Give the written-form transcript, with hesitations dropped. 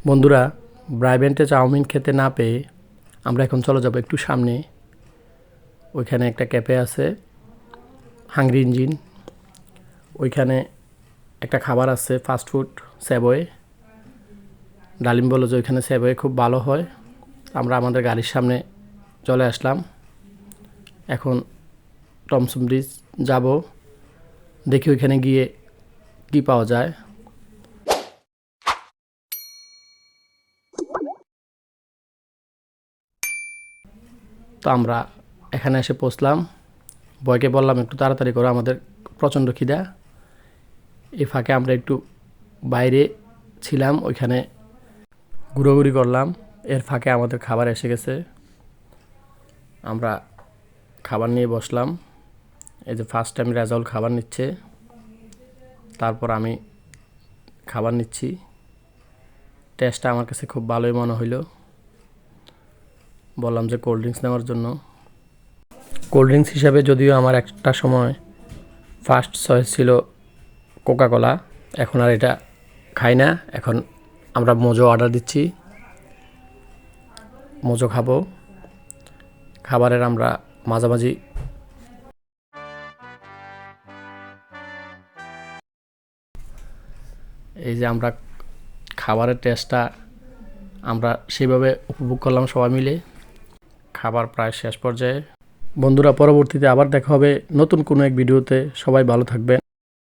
বন্ধুরা, ব্রাইভেন্টে চাউমিন খেতে না পেয়ে আমরা এখন চলে যাব একটু সামনে। ওইখানে একটা ক্যাফে আছে, হাংরি ইঞ্জিন। ওইখানে একটা খাবার আছে ফাস্টফুড, সেবওয়ে। ডালিম বলল যে ওইখানে সেবওয়ে খুব ভালো হয়। আমরা আমাদের গাড়ির সামনে চলে আসলাম। এখন টমসন ব্রিজ যাব, দেখি ওইখানে গিয়ে কী পাওয়া যায়। তো আমরা এখানে এসে পৌঁছলাম। বয়কে বললাম একটু তাড়াতাড়ি করো, আমাদের প্রচণ্ড খিদা। এই ফাঁকে আমরা একটু বাইরে ছিলাম, ওইখানে ঘুরোঘুরি করলাম। এর ফাঁকে আমাদের খাবার এসে গেছে। আমরা খাবার নিয়ে বসলাম। এই যে ফার্স্ট টাইম রেজাউল খাবার নিচ্ছে, তারপর আমি খাবার নিচ্ছি। টেস্টটা আমার কাছে খুব ভালোই মনে হইল। বললাম যে কোল্ড ড্রিঙ্কস নেওয়ার জন্য। কোল্ড ড্রিঙ্কস হিসাবে যদিও আমার একটা সময় ফার্স্ট চয়েস ছিল কোকাকোলা, এখন আর এটা খাই না। এখন আমরা মোজো অর্ডার দিচ্ছি, মোজো খাবো। খাবারের আমরা মাঝামাঝি এই যে আমরা খাবারের টেস্টটা আমরা সেভাবে উপভোগ করলাম সবাই মিলে। খাবার প্রায় শেষ পর্যায়ে। বন্ধুরা, পরবর্তীতে আবার দেখা হবে নতুন কোনো এক ভিডিওতে। সবাই ভালো থাকবেন।